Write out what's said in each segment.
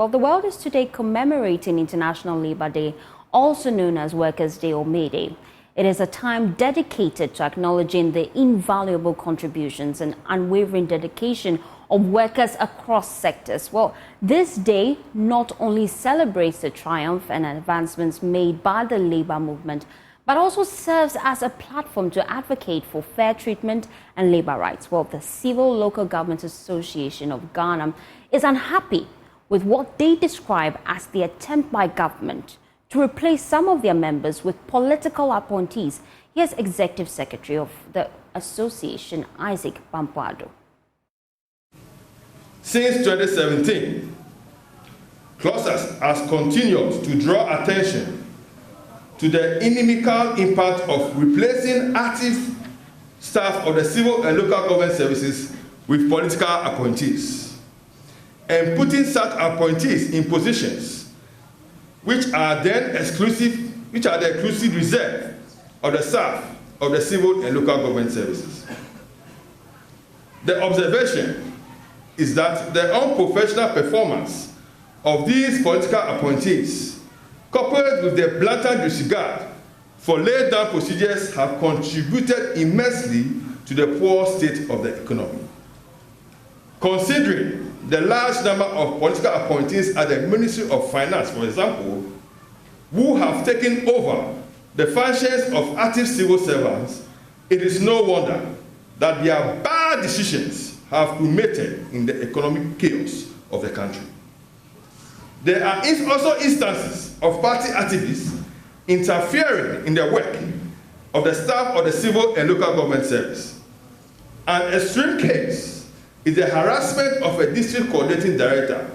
Well, the world is today commemorating International Labour Day, also known as Workers' Day or MayDay. It is a time dedicated to acknowledging the invaluable contributions and unwavering dedication of workers across sectors. Well, this day not only celebrates the triumph and advancements made by the labour movement, but also serves as a platform to advocate for fair treatment and labour rights. Well, the Civil Local Government Association of Ghana is unhappy with what they describe as the attempt by government to replace some of their members with political appointees. Here's Executive Secretary of the Association, Isaac Bampuado. Since 2017, CLOGSAG has continued to draw attention to the inimical impact of replacing active staff of the civil and local government services with political appointees, and putting such appointees in positions which are the exclusive reserve of the staff of the civil and local government services. The observation is that the unprofessional performance of these political appointees, coupled with the blatant disregard for laid down procedures, have contributed immensely to the poor state of the economy. Considering the large number of political appointees at the Ministry of Finance, for example, who have taken over the functions of active civil servants, it is no wonder that their bad decisions have culminated in the economic chaos of the country. There are also instances of party activists interfering in the work of the staff of the civil and local government service. An extreme case is the harassment of a district coordinating director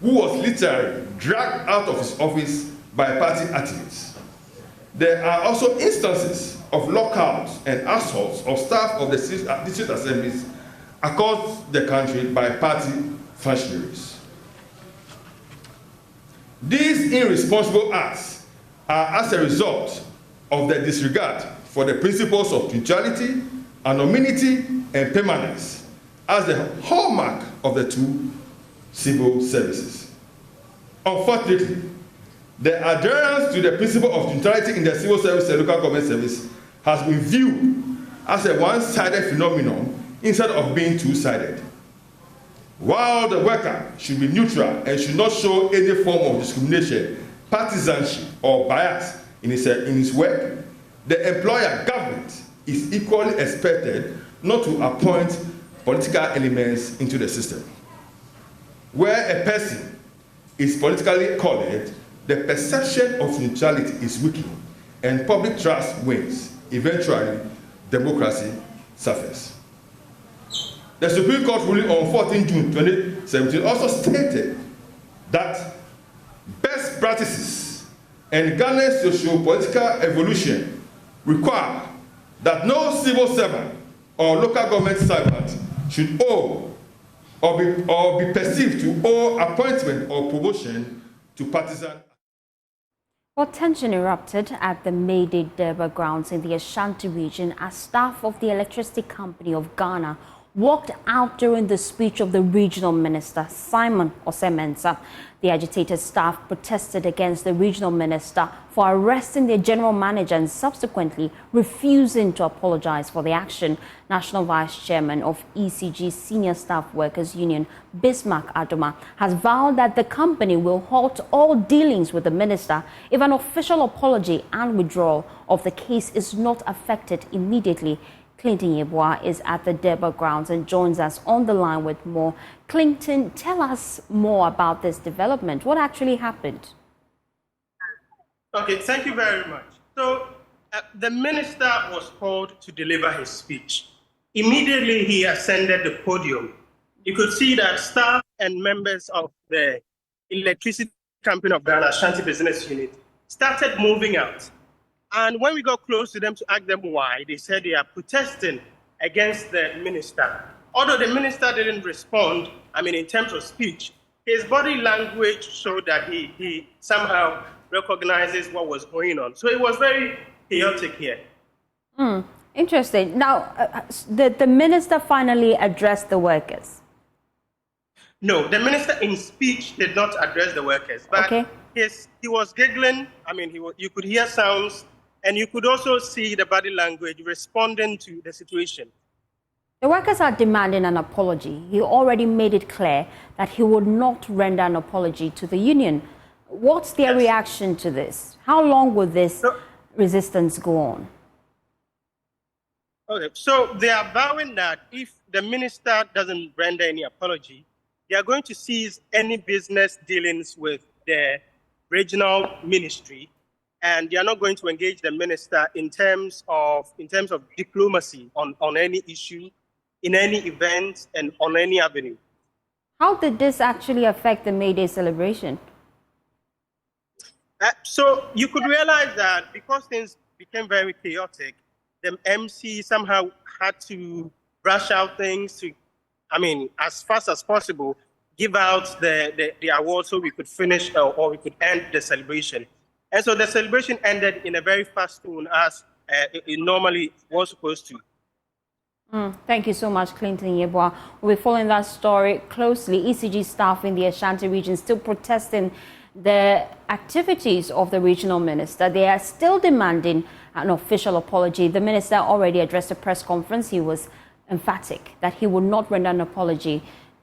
who was literally dragged out of his office by party activists. There are also instances of lockouts and assaults of staff of the district assemblies across the country by party functionaries. These irresponsible acts are as a result of the disregard for the principles of neutrality, anonymity, and permanence as the hallmark of the two civil services. Unfortunately, the adherence to the principle of neutrality in the civil service and local government service has been viewed as a one-sided phenomenon instead of being two-sided. While the worker should be neutral and should not show any form of discrimination, partisanship, or bias in his work, the employer government is equally expected not to appoint political elements into the system. Where a person is politically colored, the perception of neutrality is weakened and public trust wanes. Eventually, democracy suffers. The Supreme Court ruling on 14 June 2017 also stated that best practices and Ghana's socio-political evolution require that no civil servant or local government servant should owe or be perceived to owe appointment or promotion to partisan. Well, tension erupted at the MayDay Durbar grounds in the Ashanti region as staff of the Electricity Company of Ghana walked out during the speech of the regional minister, Simon Osemensa. The agitated staff protested against the regional minister for arresting their general manager and subsequently refusing to apologize for the action. National Vice Chairman of ECG Senior Staff Workers Union, Bismarck Adoma, has vowed that the company will halt all dealings with the minister if an official apology and withdrawal of the case is not effected immediately. Clinton Yeboah is at the Durbar grounds and joins us on the line with more. Clinton, tell us more about this development. What actually happened? Okay, thank you very much. So the minister was called to deliver his speech. Immediately he ascended the podium. You could see that staff and members of the Electricity Company of Ghana Ashanti Business Unit started moving out. And when we got close to them to ask them why, they said they are protesting against the minister. Although the minister didn't respond, in terms of speech, his body language showed that he somehow recognizes what was going on. So it was very chaotic here. Interesting. Now, the minister finally addressed the workers. No, the minister in speech did not address the workers, but Okay. he was giggling. I mean, you could hear sounds, and you could also see the body language responding to the situation. The workers are demanding an apology. He already made it clear that he would not render an apology to the union. What's their reaction to this? How long will this resistance go on? Okay, so they are vowing that if the minister doesn't render any apology, they are going to cease any business dealings with the regional ministry, and they are not going to engage the minister in terms of diplomacy on any issue, in any event, and on any avenue. How did this actually affect the MayDay celebration? So you could realize that because things became very chaotic, the MC somehow had to rush out things to, as fast as possible, give out the award so we could finish or we could end the celebration. And so the celebration ended in a very fast tone as it normally was supposed to. Thank you so much, Clinton Yeboah. We'll be following that story closely. ECG staff in the Ashanti region still protesting the activities of the regional minister. They are still demanding an official apology. The minister already addressed a press conference. He was emphatic that he would not render an apology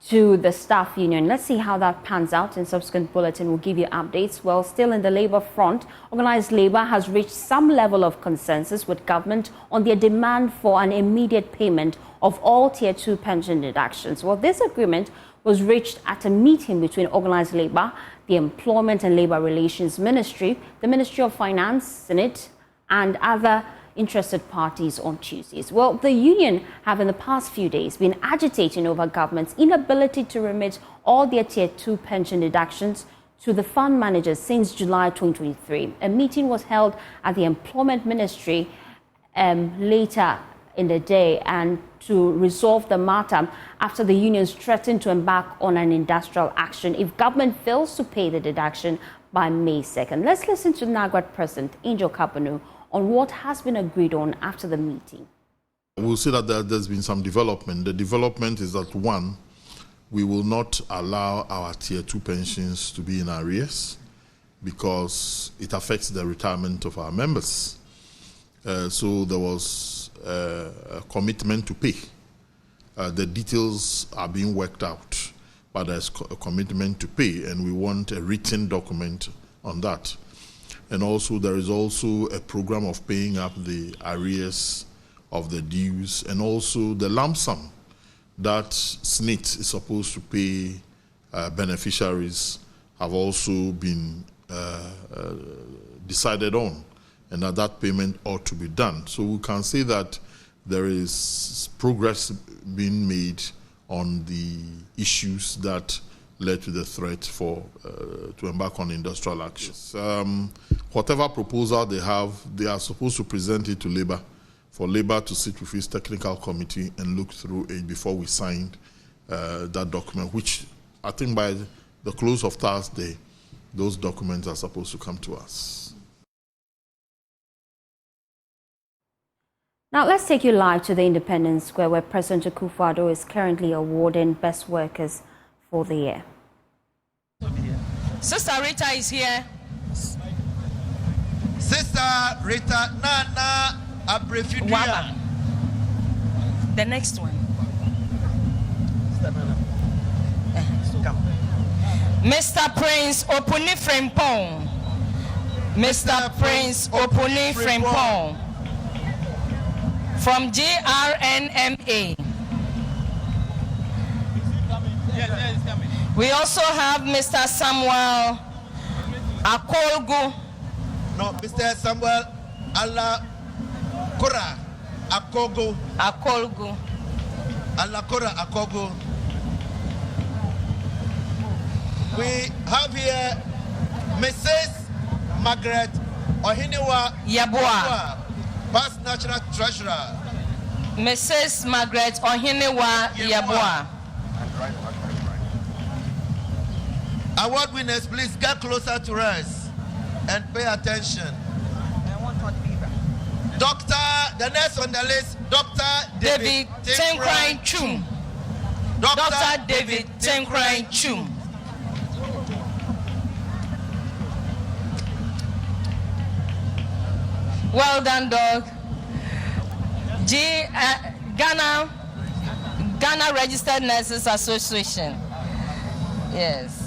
to the staff union. Let's see how that pans out. In subsequent bulletin, we'll give you updates. Well, still in the labour front, organised labour has reached some level of consensus with government on their demand for an immediate payment of all Tier 2 pension deductions. Well, this agreement was reached at a meeting between organised labour, the Employment and Labour Relations Ministry, the Ministry of Finance, Senate, and other interested parties on Tuesdays. Well, the union have in the past few days been agitating over government's inability to remit all their Tier 2 pension deductions to the fund managers since July 2023. A meeting was held at the Employment Ministry later in the day and to resolve the matter after the unions threatened to embark on an industrial action if government fails to pay the deduction by May 2nd. Let's listen to NAGWAT President Angel Kapanu on what has been agreed on after the meeting. We'll see that there's been some development. The development is that, one, we will not allow our Tier 2 pensions to be in arrears because it affects the retirement of our members. So there was a commitment to pay. The details are being worked out, but there's a commitment to pay, and we want a written document on that. And also, there is also a program of paying up the arrears of the dues and also the lump sum that SNIT is supposed to pay beneficiaries have also been decided on, and that payment ought to be done. So we can say that there is progress being made on the issues that led to the threat to embark on industrial actions. Whatever proposal they have, they are supposed to present it to Labour, for Labour to sit with its technical committee and look through it before we signed that document, which I think by the close of Thursday, those documents are supposed to come to us. Now let's take you live to the Independence Square, where President Akufo-Addo is currently awarding Best Workers for the year. Sister Rita is here. Sister Rita Nana Abrefudua. The next one. Mr. Prince Opuni Frempong. Mr. Prince Opuni Frempong. From GRNMA. We also have Mr. Samuel Akolgu. No, Mr. Samuel Alakora Akogo. Akolgu. Alakora Akogo. We have here Mrs. Margaret Ohiniwa Yeboah. Past National Treasurer. Mrs. Margaret Ohiniwa Yeboah. Award winners, please get closer to us and pay attention. Doctor, the next on the list, Dr. David Tenkrai Chum. Dr. David Tenkran Chum. Well done, dog. Ghana Registered Nurses Association. Yes.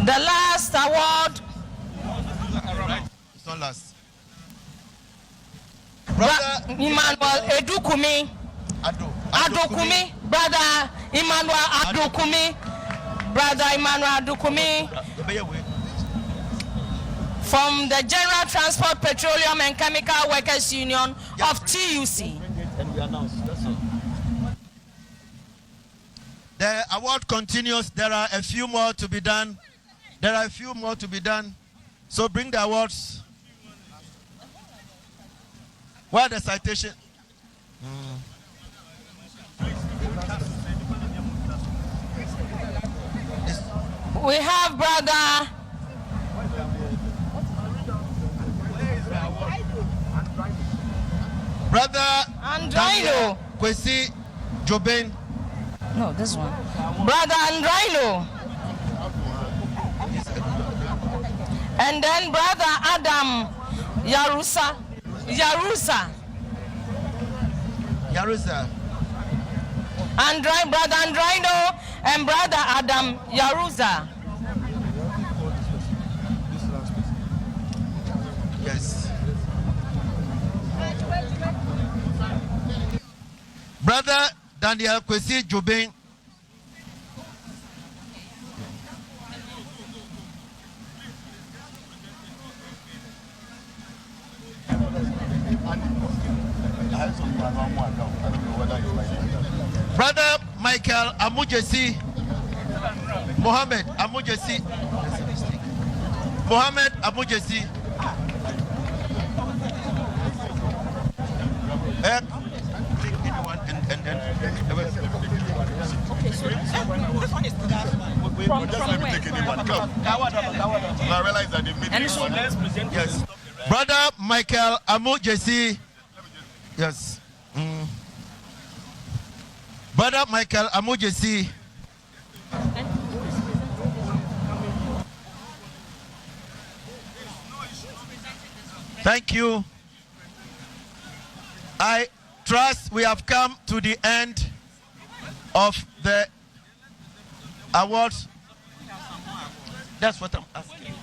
The last award. It's not last. Emmanuel Edukumi. Adokumi. Brother Emmanuel Adokumi. Brother Emmanuel Adokumi. From the General Transport, Petroleum and Chemical Workers Union of TUC. And we announced. That's all. The award continues. There are a few more to be done. So bring the awards. Where the citation? We have brother Andrino Kwesi Joben. No, this one. Brother Andrino. And then brother Adam Yarusa. Brother Andrino and brother Adam Yarusa. Yes. Brother Daniel Kwesi Joben. Brother Michael Amujesi. Mohammed Amujesi. Okay, so this one is the last one. From where? I realize that they made this one. Yes. Brother Michael Amujesi. Yes. Brother Michael Amujesi. Thank you. I trust we have come to the end of the awards. That's what I'm asking.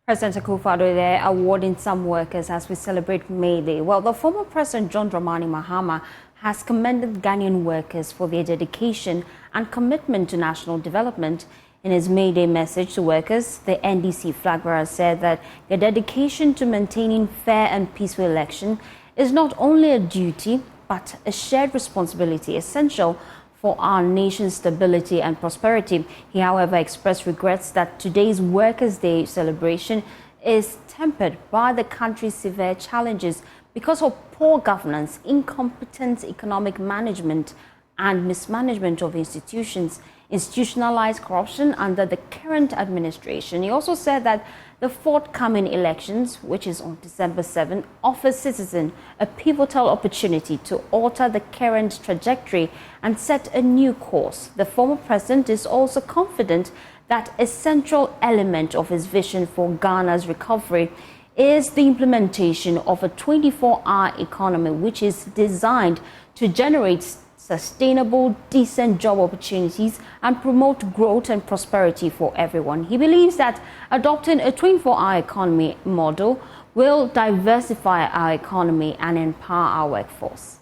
President Akufo-Addo there awarding some workers as we celebrate May Day. Well, the former President John Dramani Mahama has commended Ghanaian workers for their dedication and commitment to national development. In his May Day message to workers, the NDC flag bearer said that their dedication to maintaining fair and peaceful election is not only a duty, but a shared responsibility essential for our nation's stability and prosperity. He, however, expressed regrets that today's Workers' Day celebration is tempered by the country's severe challenges because of poor governance, incompetent economic management, and mismanagement of institutions, institutionalized corruption under the current administration. He also said that the forthcoming elections, which is on December 7, offers citizens a pivotal opportunity to alter the current trajectory and set a new course. The former president is also confident that a central element of his vision for Ghana's recovery is the implementation of a 24-hour economy, which is designed to generate sustainable, decent job opportunities and promote growth and prosperity for everyone. He believes that adopting a 24-hour economy model will diversify our economy and empower our workforce.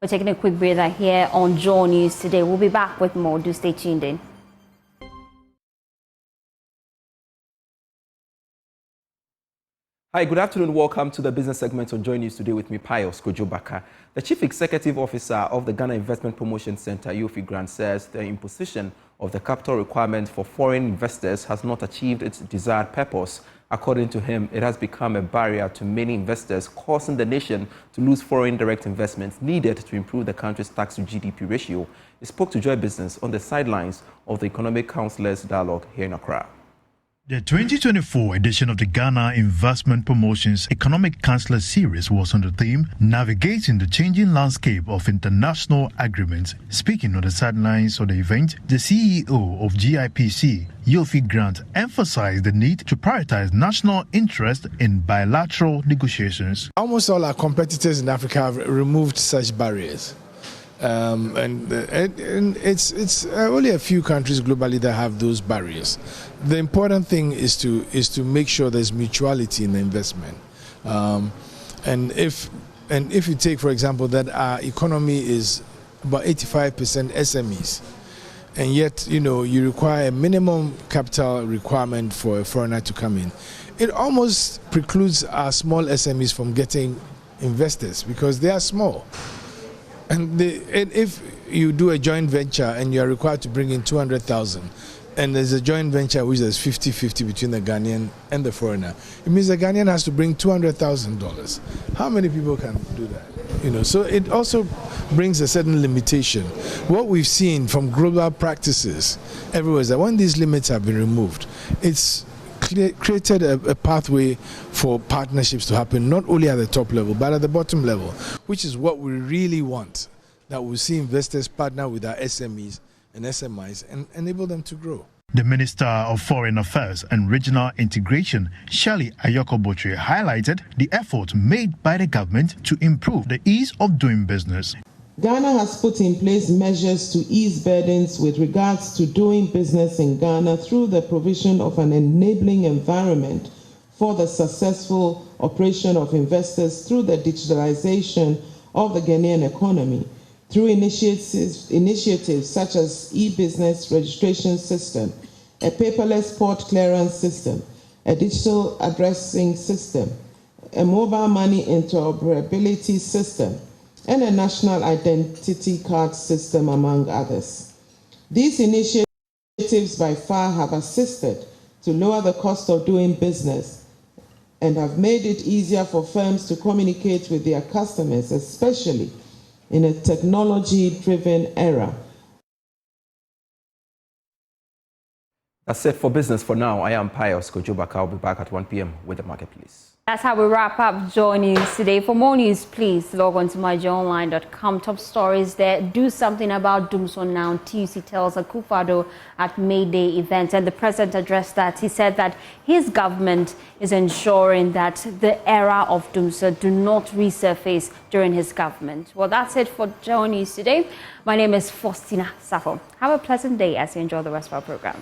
We're taking a quick breather here on Joy News Today. We'll be back with more. Do stay tuned in. Hi, good afternoon. Welcome to the business segment on Joy News today with me, Pius Kojobaka. The Chief Executive Officer of the Ghana Investment Promotion Center, Yofi Grant, says the imposition of the capital requirement for foreign investors has not achieved its desired purpose. According to him, it has become a barrier to many investors, causing the nation to lose foreign direct investments needed to improve the country's tax to GDP ratio. He spoke to Joy Business on the sidelines of the Economic Councillors Dialogue here in Accra. The 2024 edition of the Ghana Investment Promotions Economic Counselor Series was on the theme Navigating the Changing Landscape of International Agreements. Speaking on the sidelines of the event, the CEO of GIPC, Yofi Grant, emphasized the need to prioritize national interest in bilateral negotiations. Almost all our competitors in Africa have removed such barriers. And it's only a few countries globally that have those barriers. The important thing is to make sure there's mutuality in the investment. And if you take, for example, that our economy is about 85% SMEs, and yet you require a minimum capital requirement for a foreigner to come in, it almost precludes our small SMEs from getting investors because they are small. And if you do a joint venture and you are required to bring in 200,000, and there's a joint venture which is 50-50 between the Ghanaian and the foreigner, it means the Ghanaian has to bring $200,000. How many people can do that? So it also brings a certain limitation. What we've seen from global practices everywhere is that when these limits have been removed, it's created a pathway for partnerships to happen, not only at the top level, but at the bottom level, which is what we really want, that we see investors partner with our SMEs and SMIs and enable them to grow. The Minister of Foreign Affairs and Regional Integration, Shirley Ayoko-Botry, highlighted the effort made by the government to improve the ease of doing business. Ghana has put in place measures to ease burdens with regards to doing business in Ghana through the provision of an enabling environment for the successful operation of investors through the digitalization of the Ghanaian economy, through initiatives such as e-business registration system, a paperless port clearance system, a digital addressing system, a mobile money interoperability system, and a national identity card system, among others. These initiatives by far have assisted to lower the cost of doing business and have made it easier for firms to communicate with their customers, especially in a technology-driven era. That's it for business for now. I am Pius Kojobaka. I'll be back at 1 p.m. with the marketplace. That's how we wrap up Joy News today. For more news, please log on to myjoyonline.com. Top stories there. Do something about Dumsor now. TUC tells Akufo-Addo at MayDay event. And the president addressed that. He said that his government is ensuring that the era of Dumsor do not resurface during his government. Well, that's it for Joy News today. My name is Faustina Safo. Have a pleasant day as you enjoy the rest of our program.